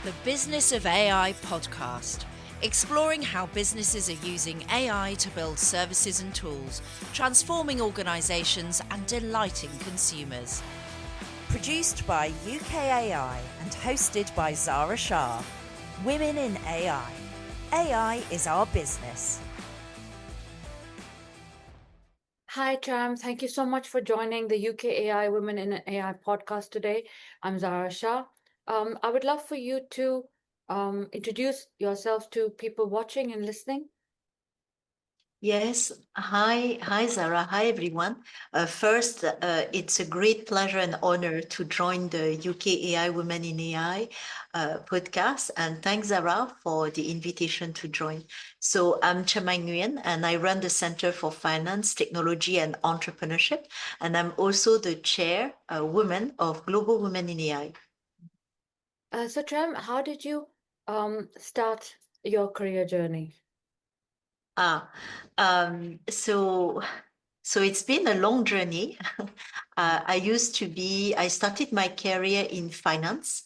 The Business of AI podcast, exploring how businesses are using AI to build services and tools, transforming organisations and delighting consumers. Produced by UKAI and hosted by Zara Shah. Women in AI. AI is our business. Hi, Tram. Thank you so much for joining the UKAI Women in AI podcast today. I'm Zara Shah. I would love for you to introduce yourself to people watching and listening. Yes. Hi, Zara. Hi, everyone. First, it's a great pleasure and honor to join the UK AI Women in AI podcast. And thanks, Zara, for the invitation to join. So I'm Nguyen, and I run the Center for Finance, Technology, and Entrepreneurship. And I'm also the chair, woman of Global Women in AI. So, Tram, how did you start your career journey? So it's been a long journey. I started my career in finance.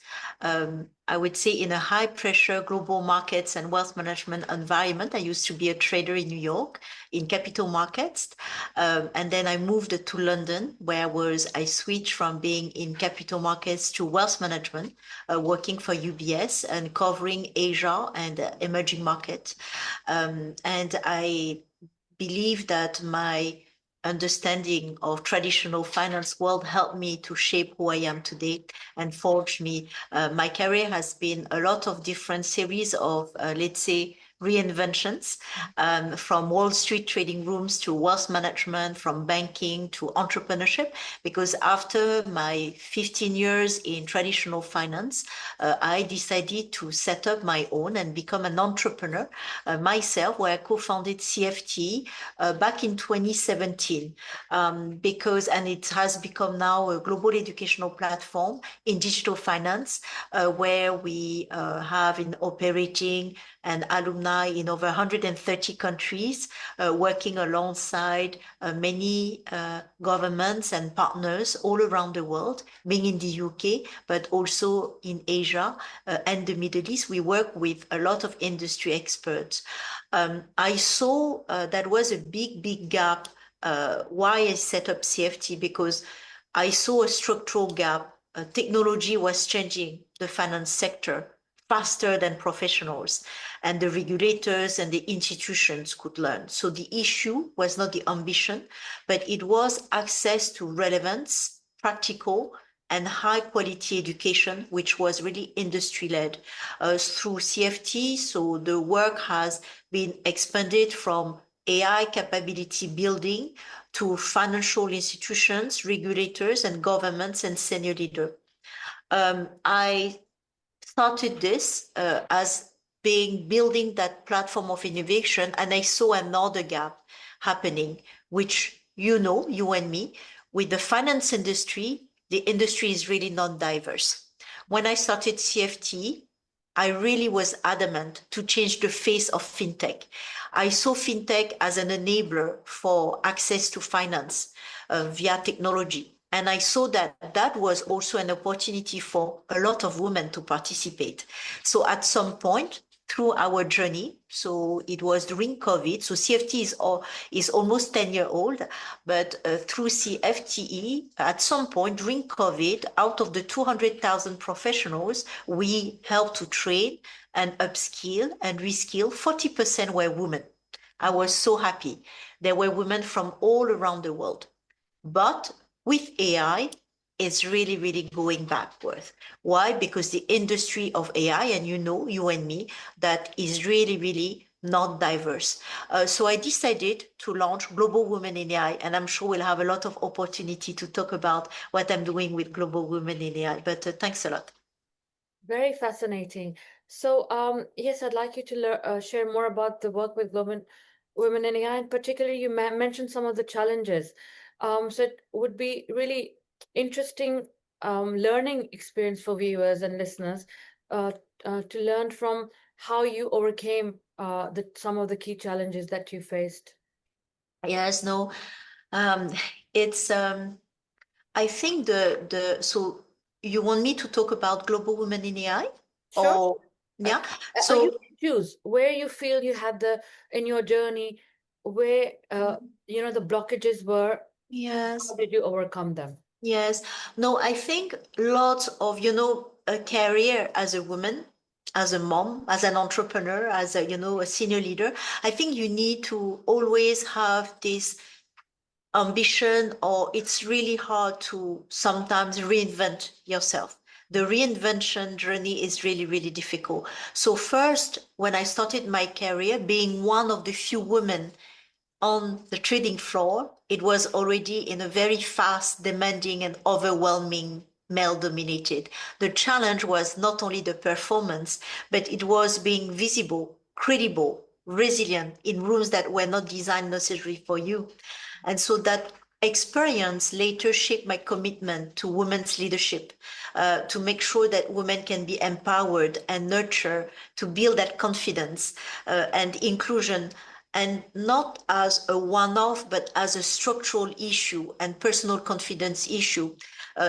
I would say in a high pressure global markets and wealth management environment. I used to be a trader in New York in capital markets. And then I moved to London, where I switched from being in capital markets to wealth management, working for UBS and covering Asia and emerging markets. And I believe that my understanding of traditional finance world helped me to shape who I am today and forge me. My career has been a lot of different series of, let's say, reinventions, from Wall Street trading rooms to wealth management, from banking to entrepreneurship, because after my 15 years in traditional finance, I decided to set up my own and become an entrepreneur myself, where I co-founded CFT back in 2017, and it has become now a global educational platform in digital finance, where we have in operating and alumni in over 130 countries, working alongside many governments and partners all around the world, being in the UK, but also in Asia and the Middle East. We work with a lot of industry experts. I saw that was a big gap why I set up CFT, because I saw a structural gap. Technology was changing the finance sector faster than professionals and the regulators and the institutions could learn. So the issue was not the ambition, but it was access to relevance, practical and high quality education, which was really industry led through CFT. So the work has been expanded from AI capability building to financial institutions, regulators and governments and senior leaders. I started this as building that platform of innovation, and I saw another gap happening, which you and me, with the finance industry, the industry is really not diverse. When I started CFT, I really was adamant to change the face of fintech. I saw fintech as an enabler for access to finance via technology. And I saw that that was also an opportunity for a lot of women to participate. So at some point through our journey, so it was during COVID, so CFT is almost 10 years old, but through CFTE, at some point during COVID, out of the 200,000 professionals, we helped to train and upskill and reskill, 40% were women. I was so happy. There were women from all around the world. But with AI, it's really going backwards. Why? Because the industry of AI, and you and me, that is really not diverse. So I decided to launch Global Women in AI, and I'm sure we'll have a lot of opportunity to talk about what I'm doing with Global Women in AI. But thanks a lot. Very fascinating. So, yes, I'd like you to share more about the work with women in AI, and particularly you mentioned some of the challenges. So it would be really interesting learning experience for viewers and listeners to learn from how you overcame some of the key challenges that you faced. Yes, no, it's I think so you want me to talk about Global Women in AI? Sure. Or yeah. You So can choose where you feel you had in your journey, where the blockages were. yes. How did you overcome them? Yes. No, I think lots of, a career as a woman, as a mom, as an entrepreneur, as a senior leader. I think you need to always have this ambition, or it's really hard to sometimes reinvent yourself. The reinvention journey is really, really difficult. So first, when I started my career, being one of the few women on the trading floor, it was already in a very fast, demanding, and overwhelming male dominated. The challenge was not only the performance, but it was being visible, credible, resilient in rooms that were not designed necessarily for you. And so that experience later shaped my commitment to women's leadership, to make sure that women can be empowered and nurtured, to build that confidence and inclusion, and not as a one-off, but as a structural issue and personal confidence issue.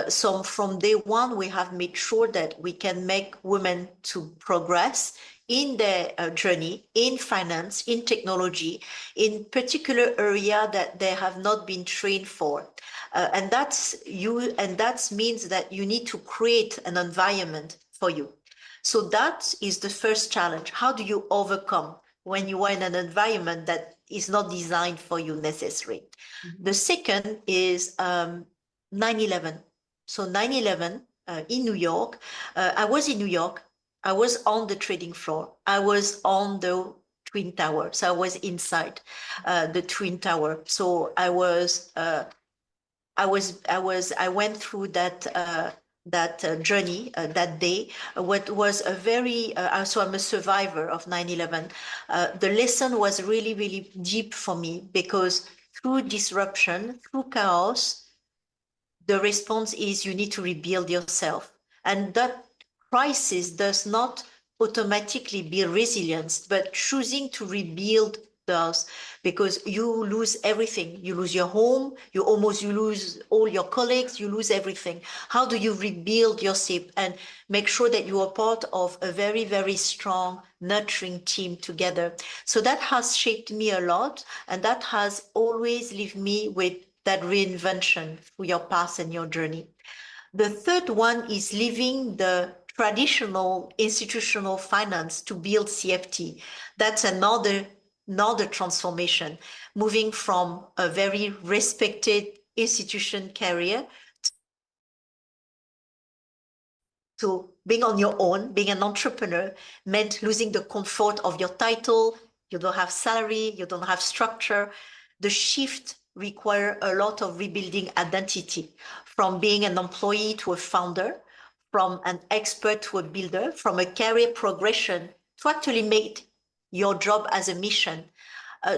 So from day one, we have made sure that we can make women to progress in their journey in finance, in technology, in particular area that they have not been trained for. And that means that you need to create an environment for you. So that is the first challenge. How do you overcome when you are in an environment that is not designed for you necessarily? The second is 9/11. So 9/11 in New York, I was in New York. I was on the trading floor. I was on the Twin Tower. So I was inside the Twin Tower. So I went through that journey that day. What was a very, so I'm a survivor of 9/11. The lesson was really, really deep for me, because through disruption, through chaos, the response is you need to rebuild yourself. And that crisis does not automatically be resilience, but choosing to rebuild does, because you lose everything. You lose your home, you lose all your colleagues, you lose everything. How do you rebuild yourself and make sure that you are part of a very, very strong, nurturing team together? So that has shaped me a lot, and that has always left me with that reinvention through your path and your journey. The third one is leaving the traditional institutional finance to build CFT. That's another transformation, moving from a very respected institution career to being on your own. Being an entrepreneur meant losing the comfort of your title. You don't have salary, you don't have structure. The shift require a lot of rebuilding identity, from being an employee to a founder, from an expert to a builder, from a career progression to actually make your job as a mission.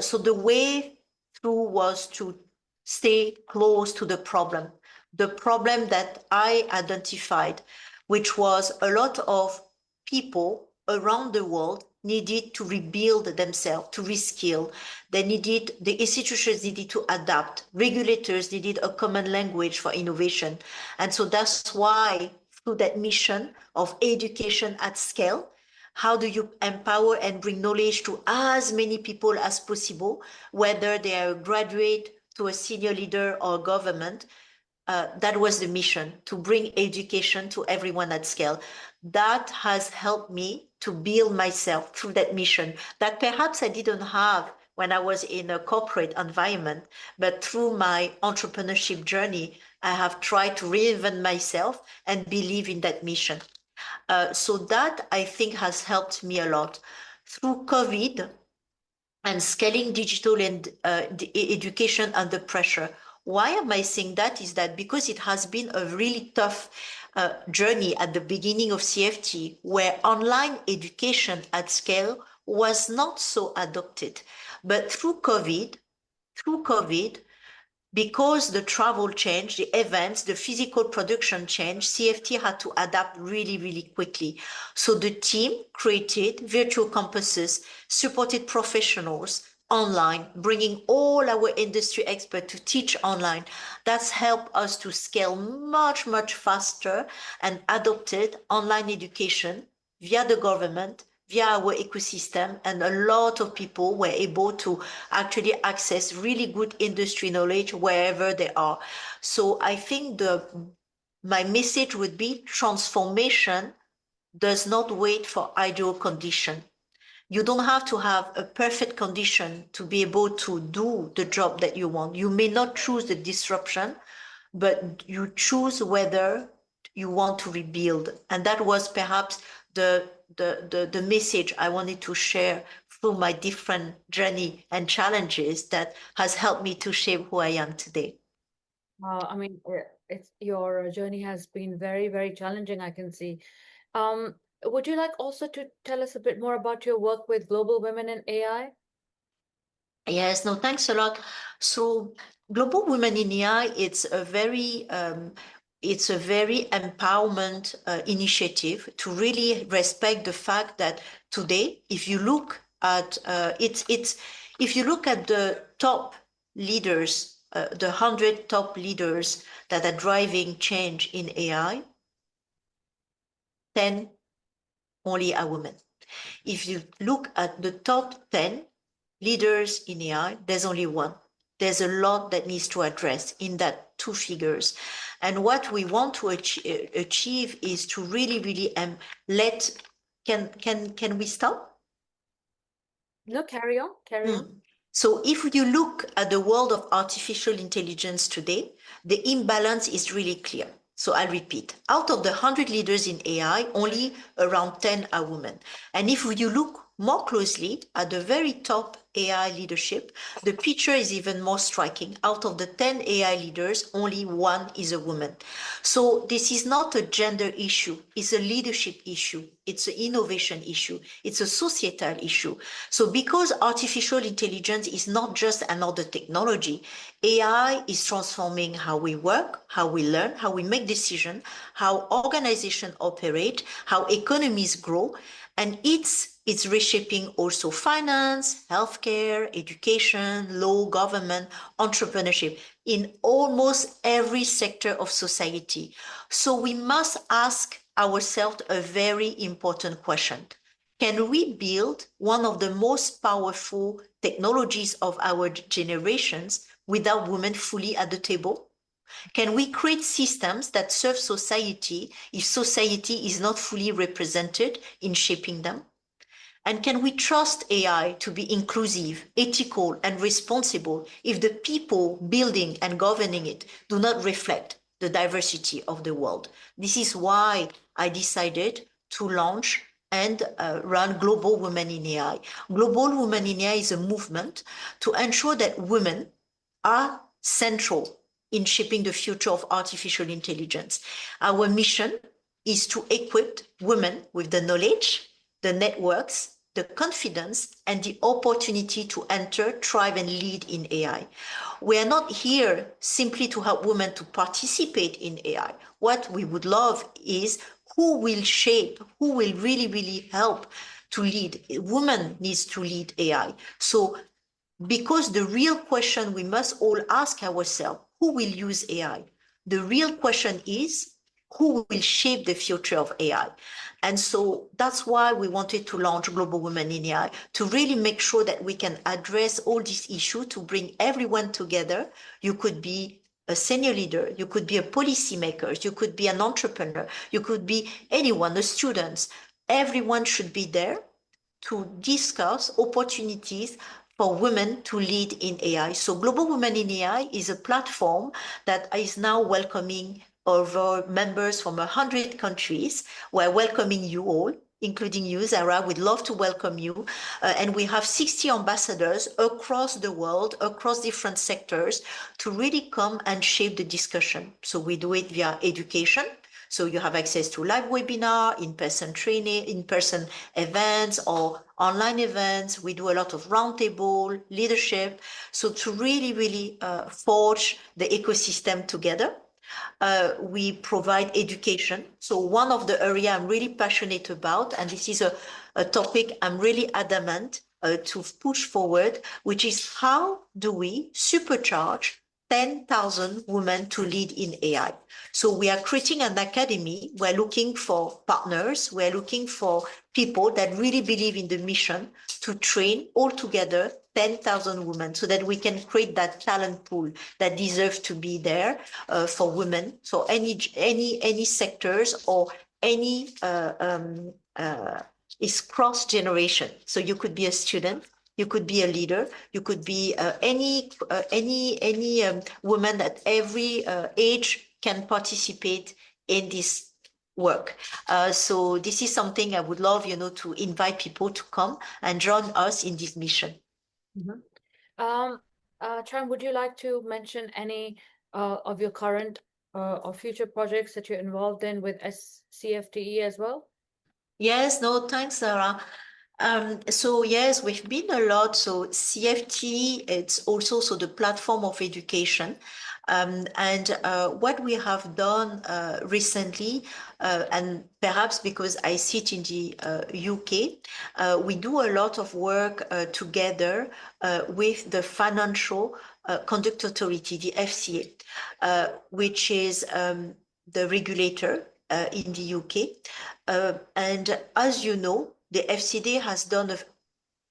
So the way through was to stay close to the problem that I identified, which was a lot of people around the world needed to rebuild themselves, to reskill. The institutions needed to adapt. Regulators needed a common language for innovation. And so that's why, through that mission of education at scale, how do you empower and bring knowledge to as many people as possible, whether they are a graduate to a senior leader or government? That was the mission, to bring education to everyone at scale. That has helped me to build myself through that mission that perhaps I didn't have when I was in a corporate environment, but through my entrepreneurship journey, I have tried to reinvent myself and believe in that mission. So that, I think, has helped me a lot. Through COVID and scaling digital and education under pressure. Why am I saying that? Is that because it has been a really tough journey at the beginning of CFT, where online education at scale was not so adopted. But through COVID, because the travel changed, the events, the physical production changed, CFT had to adapt really, really quickly. So the team created virtual campuses, supported professionals online, bringing all our industry experts to teach online. That's helped us to scale much, much faster and adopted online education via the government, via our ecosystem, and a lot of people were able to actually access really good industry knowledge wherever they are. So I think my message would be transformation does not wait for ideal condition. You don't have to have a perfect condition to be able to do the job that you want. You may not choose the disruption, but you choose whether you want to rebuild. And that was perhaps the message I wanted to share through my different journey and challenges that has helped me to shape who I am today. I mean, it's your journey has been very, very challenging, I can see. Um, would you like also to tell us a bit more about your work with global women in AI? Yes, no, thanks a lot. So Global Women in AI, it's a very empowerment initiative to really respect the fact that today, if you look at if you look at the top leaders, the 100 top leaders that are driving change in AI, 10 only are women. If you look at the top 10 leaders in AI, there's only one. There's a lot that needs to address in that two figures. And what we want to achieve is to really, really can we stop? No, carry on, carry on. So if you look at the world of artificial intelligence today, the imbalance is really clear. So I'll repeat, out of the 100 leaders in AI, only around 10 are women. And if you look more closely at the very top AI leadership, the picture is even more striking. Out of the 10 AI leaders, only one is a woman. So this is not a gender issue, it's a leadership issue, it's an innovation issue, it's a societal issue. So because artificial intelligence is not just another technology, AI is transforming how we work, how we learn, how we make decisions, how organizations operate, how economies grow, and it's reshaping also finance, healthcare, education, law, government, entrepreneurship in almost every sector of society. So we must ask ourselves a very important question. Can we build one of the most powerful technologies of our generations without women fully at the table? Can we create systems that serve society if society is not fully represented in shaping them? And can we trust AI to be inclusive, ethical, and responsible if the people building and governing it do not reflect the diversity of the world? This is why I decided to launch and run Global Women in AI. Global Women in AI is a movement to ensure that women are central in shaping the future of artificial intelligence. Our mission is to equip women with the knowledge, the networks, the confidence, and the opportunity to enter, thrive, and lead in AI. We are not here simply to help women to participate in AI. What we would love is who will shape, who will really, really help to lead. Women needs to lead AI. So because the real question we must all ask ourselves, who will use AI? The real question is, who will shape the future of AI? And so that's why we wanted to launch Global Women in AI, to really make sure that we can address all these issues, to bring everyone together. You could be a senior leader, you could be a policymaker, you could be an entrepreneur, you could be anyone, the students. Everyone should be there to discuss opportunities for women to lead in AI. So Global Women in AI is a platform that is now welcoming over members from 100 countries. We're welcoming you all, including you, Zara. We'd love to welcome you. And we have 60 ambassadors across the world, across different sectors, to really come and shape the discussion. So we do it via education. So you have access to live webinar, in-person training, in-person events or online events. We do a lot of roundtable leadership. So to really, really forge the ecosystem together. We provide education. So one of the area I'm really passionate about, and this is a topic I'm really adamant to push forward, which is how do we supercharge 10,000 women to lead in AI. So we are creating an academy. We're looking for partners. We're looking for people that really believe in the mission to train all together 10,000 women so that we can create that talent pool that deserves to be there for women. So any sectors or any is cross generation. So you could be a student, you could be a leader, you could be any woman at every age can participate in this work. So this is something I would love, to invite people to come and join us in this mission. Tram, would you like to mention any of your current or future projects that you're involved in with CFTE as well? Yes, no, thanks, Sarah. So yes, we've been a lot. So CFT, it's also the platform of education. And what we have done recently, and perhaps because I sit in the UK, we do a lot of work together with the Financial Conduct Authority, the FCA, which is the regulator in the UK. And as you know, the FCD has done a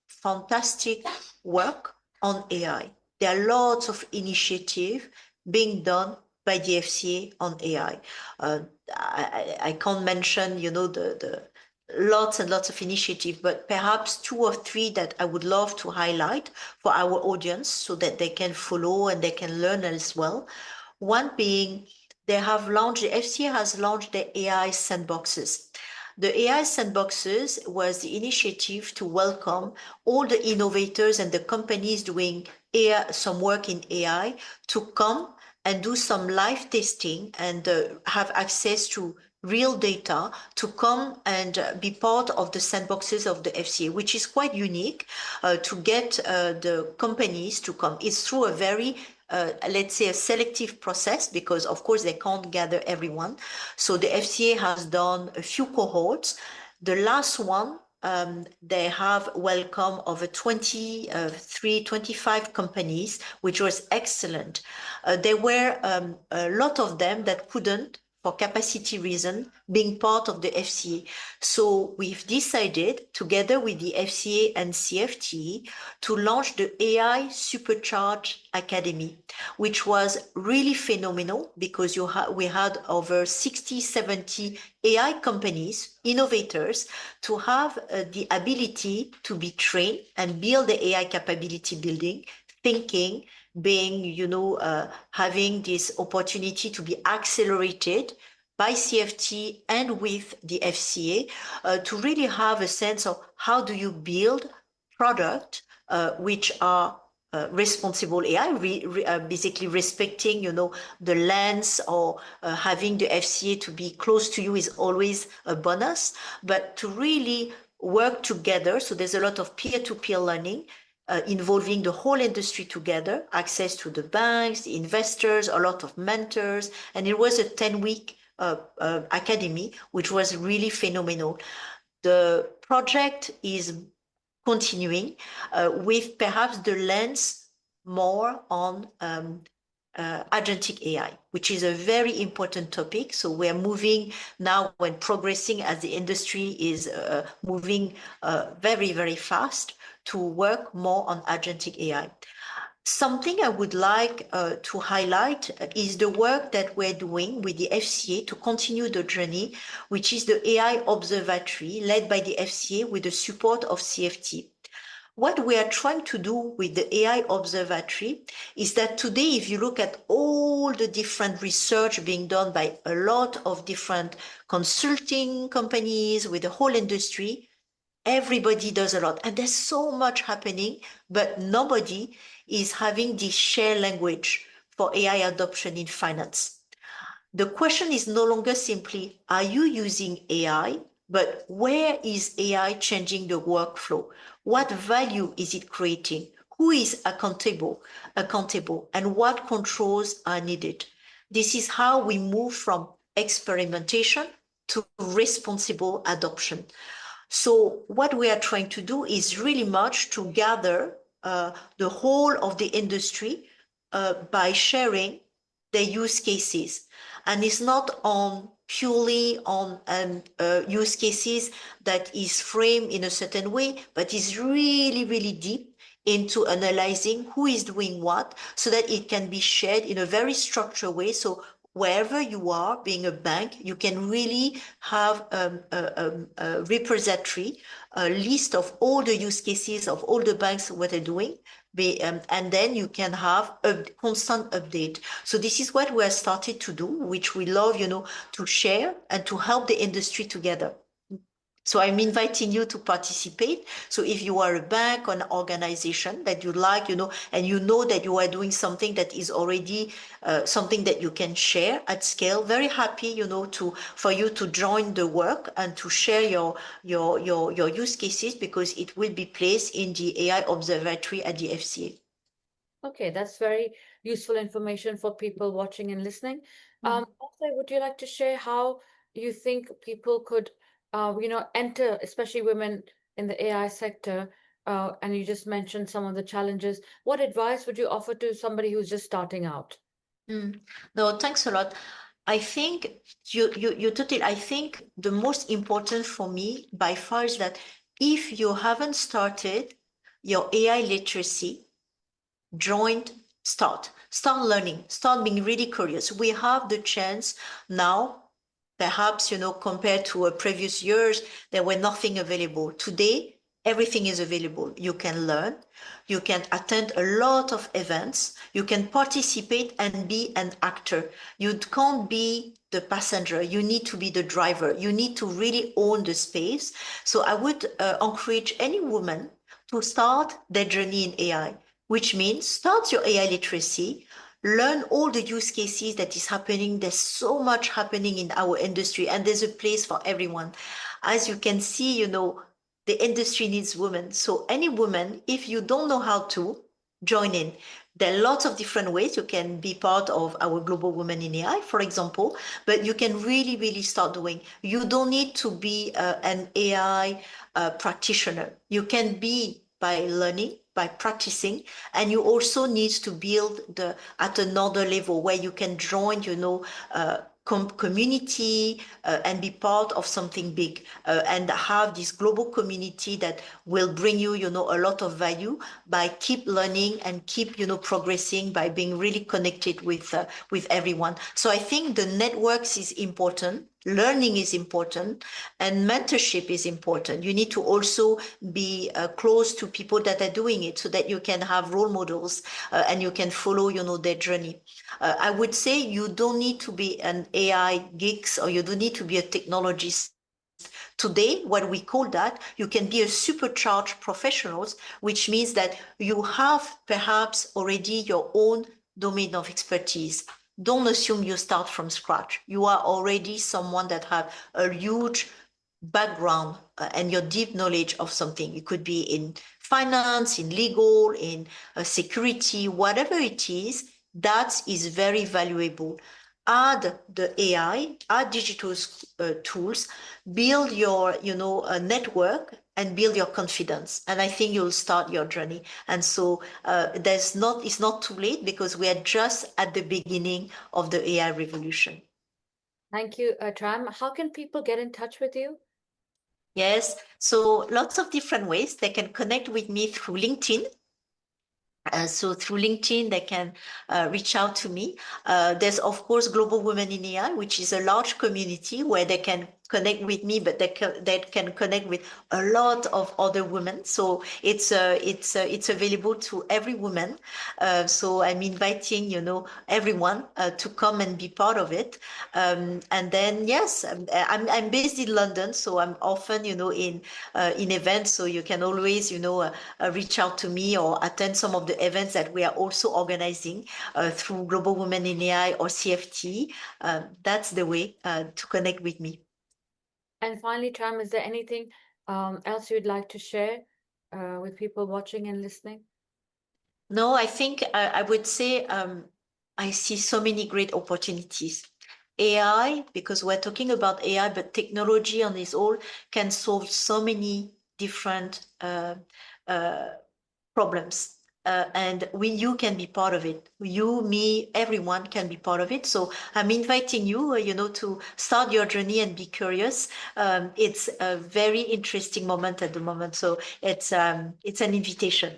fantastic work on AI. There are lots of initiatives being done by the FCA on AI. I can't mention, the lots and lots of initiatives, but perhaps 2 or 3 that I would love to highlight for our audience so that they can follow and they can learn as well. One being, the FCA has launched the AI sandboxes. The AI sandboxes was the initiative to welcome all the innovators and the companies doing some work in AI to come and do some live testing and have access to real data to come and be part of the sandboxes of the FCA, which is quite unique to get the companies to come. It's through a very let's say a selective process because of course they can't gather everyone. So the FCA has done a few cohorts. The last one, they have welcome over 25 companies, which was excellent. There were a lot of them that couldn't, for capacity reason, being part of the FCA. So we've decided, together with the FCA and CFTE, to launch the AI Supercharged Academy, which was really phenomenal because we had over 60, 70 AI companies, innovators, to have the ability to be trained and build the AI capability building, thinking, being, having this opportunity to be accelerated by CFT and with the FCA to really have a sense of how do you build product which are responsible AI, basically respecting, the lens or having the FCA to be close to you is always a bonus, but to really work together. So there's a lot of peer-to-peer learning involving the whole industry together, access to the banks, the investors, a lot of mentors. And it was a 10-week academy, which was really phenomenal. The project is continuing with perhaps the lens more on agentic AI, which is a very important topic. So we're moving now when progressing as the industry is moving very, very fast to work more on agentic AI. Something I would like to highlight is the work that we're doing with the FCA to continue the journey, which is the AI Observatory led by the FCA with the support of CFT. What we are trying to do with the AI Observatory is that today, if you look at all the different research being done by a lot of different consulting companies with the whole industry, everybody does a lot. And there's so much happening, but nobody is having this shared language for AI adoption in finance. The question is no longer simply, are you using AI? But where is AI changing the workflow? What value is it creating? Who is accountable, and what controls are needed? This is how we move from experimentation to responsible adoption. So what we are trying to do is really much to gather the whole of the industry by sharing their use cases. And it's not on purely on use cases that is framed in a certain way, but is really, really deep into analyzing who is doing what so that it can be shared in a very structured way. So wherever you are, being a bank, you can really have a repository, a list of all the use cases of all the banks, what they're doing, and then you can have a constant update. So this is what we have started to do, which we love, to share and to help the industry together. So I'm inviting you to participate. So if you are a bank or an organization that you like, and you know that you are doing something that is already something that you can share at scale, very happy, for you to join the work and to share your use cases, because it will be placed in the AI observatory at the FCA. Okay, that's very useful information for people watching and listening. Also, would you like to share how you think people could, enter, especially women in the AI sector? And you just mentioned some of the challenges. What advice would you offer to somebody who's just starting out? No, thanks a lot. I think you totally, I think the most important for me by far is that if you haven't started your AI literacy, start learning, start being really curious. We have the chance now, perhaps, compared to previous years, there were nothing available. Today, everything is available. You can learn, you can attend a lot of events, you can participate and be an actor. You can't be the passenger, you need to be the driver. You need to really own the space. So I would encourage any woman to start their journey in AI, which means start your AI literacy, learn all the use cases that is happening. There's so much happening in our industry, and there's a place for everyone. As you can see, the industry needs women. So any woman, if you don't know how to, join in. There are lots of different ways you can be part of our Global Women in AI, for example, but you can really, really start doing. You don't need to be an AI practitioner. You can be by learning, by practicing, and you also need to build at another level where you can join, community and be part of something big and have this global community that will bring you, a lot of value by keep learning and keep, progressing by being really connected with everyone. So I think the networks is important. Learning is important, and mentorship is important. You need to also be close to people that are doing it so that you can have role models and you can follow, their journey. I would say you don't need to be an AI geek, or you don't need to be a technologist. Today, what we call that, you can be a supercharged professionals, which means that you have perhaps already your own domain of expertise. Don't assume you start from scratch. You are already someone that have a huge background and your deep knowledge of something. It could be in finance, in legal, in security, whatever it is, that is very valuable. Add the AI, add digital tools, build your, network and build your confidence. And I think you'll start your journey. And so it's not too late, because we are just at the beginning of the AI revolution. Thank you, Tram. How can people get in touch with you? Yes, so lots of different ways. They can connect with me through LinkedIn. So through LinkedIn, they can reach out to me. There's, of course, Global Women in AI, which is a large community where they can connect with me, but they can connect with a lot of other women. So it's available to every woman. So I'm inviting, everyone to come and be part of it. And then, yes, I'm based in London, so I'm often, in events. So you can always, reach out to me or attend some of the events that we are also organizing through Global Women in AI or CFT. That's the way to connect with me. And finally, Tram, is there anything else you'd like to share with people watching and listening? No, I think I would say I see so many great opportunities. AI, because we're talking about AI, but technology on its own can solve so many different problems. and you can be part of it. You, me, everyone can be part of it. So I'm inviting you, to start your journey and be curious. It's a very interesting moment at the moment. So it's an invitation.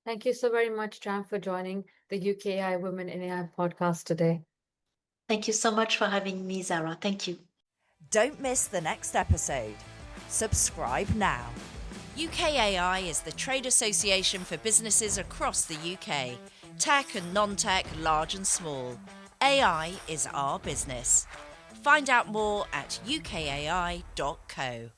Thank you so very much, Tram, for joining the UKI Women in AI podcast today. Thank you so much for having me, Zara. Thank you. Don't miss the next episode. Subscribe now. UKAI is the trade association for businesses across the UK. Tech and non-tech, large and small. AI is our business. Find out more at ukai.co.